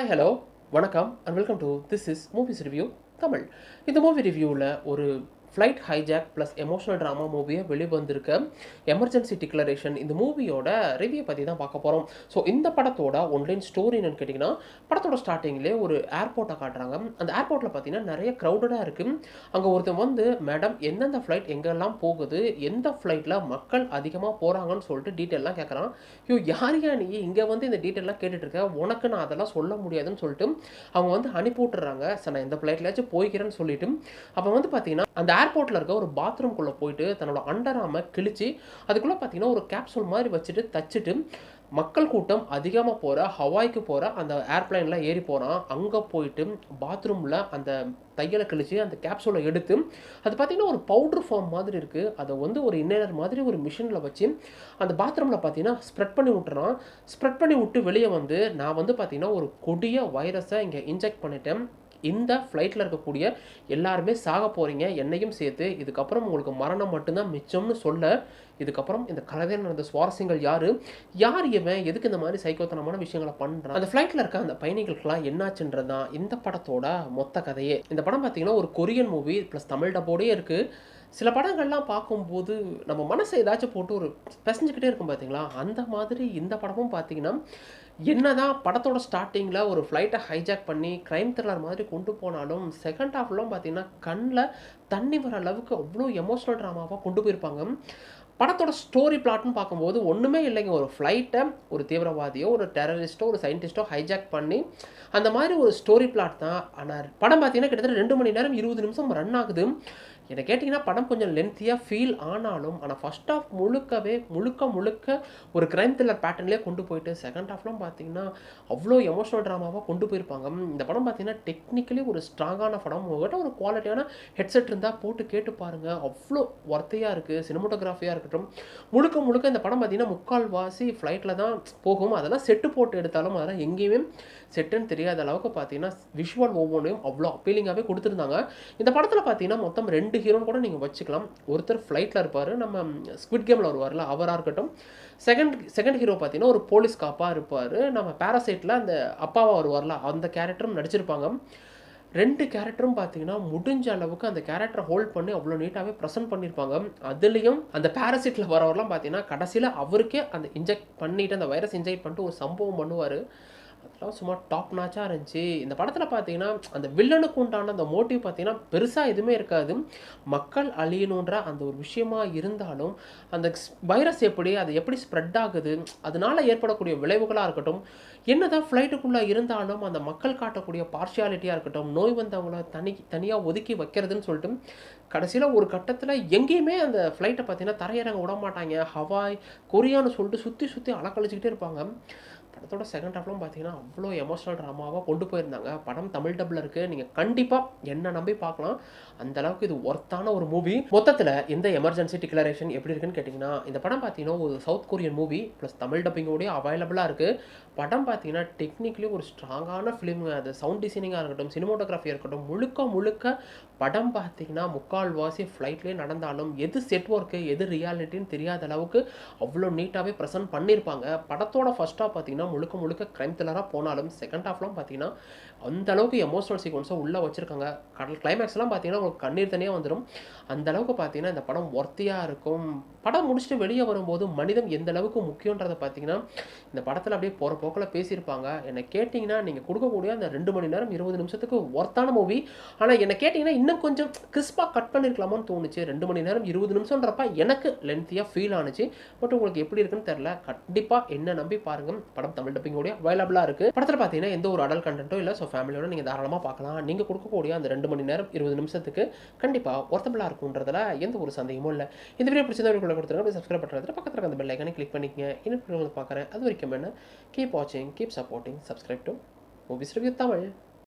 Hi, hello, வணக்கம் and welcome to this is Movies Review Tamil. இந்த movie ரிவ்யூவில் ஒரு flight hijack plus emotional drama மூவியை வெளிவந்திருக்க எமர்ஜென்சி டிக்ளரேஷன் இந்த மூவியோட ரிவ்யூ பற்றி தான் பார்க்க போகிறோம். ஸோ இந்த படத்தோட ஒன்லைன் ஸ்டோரி என்னன்னு கேட்டிங்கன்னா, படத்தோட ஸ்டார்டிங்லேயே ஒரு ஏர்போர்ட்டை காட்டுறாங்க. அந்த ஏர்போர்ட்டில் பார்த்தீங்கன்னா நிறைய க்ரௌடடாக இருக்குது. அங்கே ஒருத்தன் வந்து, மேடம் எந்தெந்த ஃப்ளைட் எங்கெல்லாம் போகுது, எந்த ஃப்ளைட்டில் மக்கள் அதிகமாக போகிறாங்கன்னு சொல்லிட்டு டீட்டெயிலாம் கேட்குறான். யாரையா நீ இங்கே வந்து இந்த டீட்டெயிலாம் கேட்டுட்ருக்க, உனக்கு நான் அதெல்லாம் சொல்ல முடியாதுன்னு சொல்லிட்டு அவங்க வந்து அனுப்பி விட்டுறாங்க. சார் நான் இந்த ஃப்ளைட்லேயாச்சும் போய்க்கிறேன்னு சொல்லிட்டு அப்போ வந்து பார்த்தீங்கன்னா அந்த ஏர்போர்ட்டில் இருக்க ஒரு பாத்ரூம்குள்ளே போயிட்டு தன்னோட அண்டராமை கிழிச்சு அதுக்குள்ளே பார்த்தீங்கன்னா ஒரு கேப்சூல் மாதிரி வச்சுட்டு தச்சுட்டு மக்கள் கூட்டம் அதிகமாக போகிற ஹவாய்க்கு போகிற அந்த ஏர்பிளைனில் ஏறி போகிறான். அங்கே போயிட்டு பாத்ரூமில் அந்த தையலை கிழிச்சு அந்த கேப்சூலை எடுத்து அது பார்த்திங்கன்னா ஒரு பவுட்ரு ஃபார்ம் மாதிரி இருக்குது. அதை வந்து ஒரு இன்னேலர் மாதிரி ஒரு மிஷினில் வச்சு அந்த பாத்ரூமில் பார்த்தீங்கன்னா ஸ்ப்ரெட் பண்ணி விட்டுறான். ஸ்ப்ரெட் பண்ணி விட்டு வெளியே வந்து, நான் வந்து பார்த்திங்கன்னா ஒரு கொடிய வைரஸை இங்கே இன்ஜெக்ட் பண்ணிட்டேன், இந்த ஃப்ளைட்டில் இருக்கக்கூடிய எல்லாருமே சாக போகிறீங்க, என்னையும் சேர்த்து, இதுக்கப்புறம் உங்களுக்கு மரணம் மட்டும்தான் மிச்சம்னு சொல்ல, இதுக்கப்புறம் இந்த கதையில் நடந்த சுவாரஸ்யங்கள் யார் இவன், எதுக்கு இந்த மாதிரி சைக்கோத்தனமான விஷயங்களை பண்ணுறான், அந்த ஃப்ளைட்டில் இருக்க அந்த பயணிகளுக்கெல்லாம் என்னாச்சுன்றது தான் இந்த படத்தோட மொத்த கதையே. இந்த படம் பார்த்திங்கன்னா ஒரு கொரியன் மூவி ப்ளஸ் தமிழ் டப்போடே இருக்குது. சில படங்கள்லாம் பார்க்கும்போது நம்ம மனசை ஏதாச்சும் போட்டு ஒரு பிசைஞ்சுக்கிட்டே இருக்கும் பார்த்தீங்களா, அந்த மாதிரி இந்த படமும் பார்த்தீங்கன்னா என்னதான் படத்தோட ஸ்டார்டிங்கில் ஒரு ஃப்ளைட்டை ஹைஜாக் பண்ணி க்ரைம் த்ரில்லர் மாதிரி கொண்டு போனாலும் செகண்ட் ஹாஃப்லாம் பார்த்தீங்கன்னா கண்ணில் தண்ணி வர அளவுக்கு அவ்வளோ எமோஷனல் ட்ராமாவாக கொண்டு போயிருப்பாங்க. படத்தோட ஸ்டோரி பிளாட்னு பார்க்கும்போது ஒன்றுமே இல்லைங்க. ஒரு ஃப்ளைட்டை ஒரு தீவிரவாதியோ ஒரு டெரரிஸ்ட்டோ ஒரு சயின்டிஸ்ட்டோ ஹைஜாக் பண்ணி அந்த மாதிரி ஒரு ஸ்டோரி பிளாட் தான். ஆனால் படம் பார்த்தீங்கன்னா கிட்டத்தட்ட 2 மணி நேரம் 20 நிமிஷம் ரன் ஆகுது. என்னை கேட்டிங்கன்னா படம் கொஞ்சம் லென்த்தியாக ஃபீல் ஆனாலும், ஆனால் ஃபஸ்ட் ஹாஃப் முழுக்க ஒரு க்ரைம் த்ரில்லர் பேட்டர்ன்லேயே கொண்டு போயிட்டு செகண்ட் ஹாஃப்லாம் பார்த்தீங்கன்னா அவ்வளோ எமோஷனல் ட்ராமாவாக கொண்டு போயிருப்பாங்க. இந்த படம் பார்த்தீங்கன்னா டெக்னிக்கலி ஒரு ஸ்ட்ராங்கான படம். உங்கள்கிட்ட ஒரு குவாலிட்டியான ஹெட்செட் இருந்தால் போட்டு கேட்டு பாருங்கள், அவ்வளோ ஒர்த்தையாக இருக்குது. சினிமோட்டோகிராஃபியாக இருக்கட்டும், முழுக்க இந்த படம் பார்த்தீங்கன்னா முக்கால்வாசி ஃப்ளைட்டில் தான் போகும். அதெல்லாம் செட்டு போட்டு எடுத்தாலும் அதெல்லாம் எங்கேயுமே செட்டுன்னு தெரியாத அளவுக்கு பார்த்தீங்கன்னா விஷுவல் ஒவ்வொன்றையும் அவ்வளோ அப்பீலிங்காகவே கொடுத்துருந்தாங்க. இந்த படத்தில் பார்த்தீங்கன்னா மொத்தம் 2 ஹீரோன்னு கூட நீங்கள் வச்சுக்கலாம். ஒருத்தர் ஃப்ளைட்டில் இருப்பார், நம்ம ஸ்குவிட் கேமில் வருவார்ல அவராக இருக்கட்டும். செகண்ட் ஹீரோ பார்த்தீங்கன்னா ஒரு போலீஸ் காப்பாக இருப்பார். நம்ம பேராசைட்டில் அந்த அப்பாவாக வருவார்ல அந்த கேரக்டரும் நடிச்சிருப்பாங்க. 2 கேரக்டரும் பார்த்தீங்கன்னா முடிஞ்ச அளவுக்கு அந்த கேரக்டரை ஹோல்ட் பண்ணி அவ்வளோ நீட்டாகவே ப்ரெசென்ட் பண்ணியிருப்பாங்க. அதுலேயும் அந்த பேராசைட்டில் வரவரெலாம் பார்த்தீங்கன்னா கடைசியில் அவருக்கே அந்த இன்ஜெக்ட் பண்ணிவிட்டு அந்த வைரஸ் இன்ஜெக்ட் பண்ணிட்டு ஒரு சம்பவம் பண்ணுவார். அதெல்லாம் சும்மா டாப் நாச்சாக இருந்துச்சு. இந்த படத்தில் பார்த்தீங்கன்னா அந்த வில்லனுக்கு உண்டான அந்த மோட்டிவ் பார்த்தீங்கன்னா பெருசாக எதுவுமே இருக்காது. மக்கள் அழியணுன்ற அந்த ஒரு விஷயமா இருந்தாலும் அந்த வைரஸ் அது எப்படி ஸ்ப்ரெட் ஆகுது, அதனால ஏற்படக்கூடிய விளைவுகளாக இருக்கட்டும், என்னதான் ஃப்ளைட்டுக்குள்ளே இருந்தாலும் அந்த மக்கள் காட்டக்கூடிய பார்ஷியாலிட்டியாக இருக்கட்டும், நோய் வந்தவங்கள தனியாக ஒதுக்கி வைக்கிறதுன்னு சொல்லிட்டு கடைசியில் ஒரு கட்டத்தில் எங்கேயுமே அந்த ஃப்ளைட்டை பார்த்தீங்கன்னா தரையிறங்க விட மாட்டாங்க. ஹவாய் கொரியான்னு சொல்லிட்டு சுற்றி அலக்கழிச்சிக்கிட்டே இருப்பாங்க. படத்தோட செகண்ட் ஹாஃப்லாம் பார்த்தீங்கன்னா அவ்வளோ எமோஷனல் ட்ராமாவாக கொண்டு போயிருந்தாங்க. படம் தமிழ் டப்பில் இருக்குது, நீங்கள் கண்டிப்பாக என்ன நம்பி பார்க்கலாம். அந்தளவுக்கு இது ஒர்த்தான ஒரு மூவி. மொத்தத்தில் இந்த எமர்ஜென்சி டிக்ளரேஷன் எப்படி இருக்குன்னு கேட்டிங்கன்னா, இந்த படம் பார்த்தீங்கன்னா ஒரு south Korean movie plus Tamil டப்பிங்கோடய அவைலபிளாக இருக்குது. படம் பார்த்தீங்கன்னா டெக்னிக்கலி ஒரு ஸ்ட்ராங்கான ஃபிலிம். அது சவுண்ட் டிசைனிங்காக இருக்கட்டும், சினிமோட்டோகிராஃபியாக இருக்கட்டும், முழுக்க படம் பார்த்தீங்கன்னா முக்கால்வாசி ஃப்ளைட்லேயே நடந்தாலும் எது செட் ஒர்க்கு எது ரியாலிட்டின்னு தெரியாத அளவுக்கு அவ்வளோ நீட்டாகவே ப்ரெசென்ட் பண்ணியிருப்பாங்க. படத்தோட ஃபர்ஸ்ட் ஹாஃப் பார்த்தீங்கன்னா முழுக்க க்ரைம் த்ரில்லராக போனாலும் செகண்ட் ஹாஃப்லாம் பார்த்தீங்கன்னா அந்த அளவுக்கு எமோஷனல் சீக்வன்ஸை உள்ளே வச்சுருக்காங்க. கிளைமேக்ஸ்லாம் பார்த்தீங்கன்னா உங்களுக்கு கண்ணீர் தனியாக வந்துடும். அந்த அளவுக்கு பார்த்தீங்கன்னா இந்த படம் ஒர்த்தியாக இருக்கும். படம் முடிச்சுட்டு வெளியே வரும்போது மனிதம் எந்த அளவுக்கு முக்கியன்றதை பார்த்தீங்கன்னா இந்த படத்தில் அப்படியே போகிற போக்கில் பேசியிருப்பாங்க. என்னை கேட்டிங்கன்னா நீங்கள் கொடுக்கக்கூடிய அந்த 2 மணி நேரம் 20 நிமிஷத்துக்கு ஒர்த்தான மூவி. ஆனால் என்னை கேட்டிங்கன்னா இன்னும் கொஞ்சம் கிறிஸ்பாக கட் பண்ணியிருக்கலாமான்னு தோணுச்சு. 2 மணி நேரம் 20 நிமிஷம்ன்றப்ப எனக்கு லென்த்தியாக ஃபீல் ஆனிச்சு. பட் உங்களுக்கு எப்படி இருக்குன்னு தெரில. கண்டிப்பாக என்ன நம்பி பாருங்கள். படம் தமிழ் டப்பிங்கோடய அவைலபிளாக இருக்குது. படத்தில் பார்த்தீங்கன்னா எந்த ஒரு அடல்ட் கண்டென்ட்டோ இல்லை. ஸோ ஃபேமிலியோட நீங்கள் தாராளமாக பார்க்கலாம். நீங்கள் கொடுக்கக்கூடிய அந்த 2 மணி நேரம் 20 நிமிஷத்துக்கு கண்டிப்பாக ஒர்த்தபிளாக இருக்குன்றதுல எந்த ஒரு சந்தேகமும் இல்லை. இந்த வீடியோ பிடிச்சதை கொடுத்துருங்க. சப்ஸ்கிரைப் பண்ணுறது பக்கத்தில் அந்த பெல் ஐக்கானை கிளிக் பண்ணிக்கங்க. இன்னும் பார்க்குறேன். அது வரைக்கும் என்ன, கீப் வாட்சிங், keep supporting, subscribe to movies review Tamil.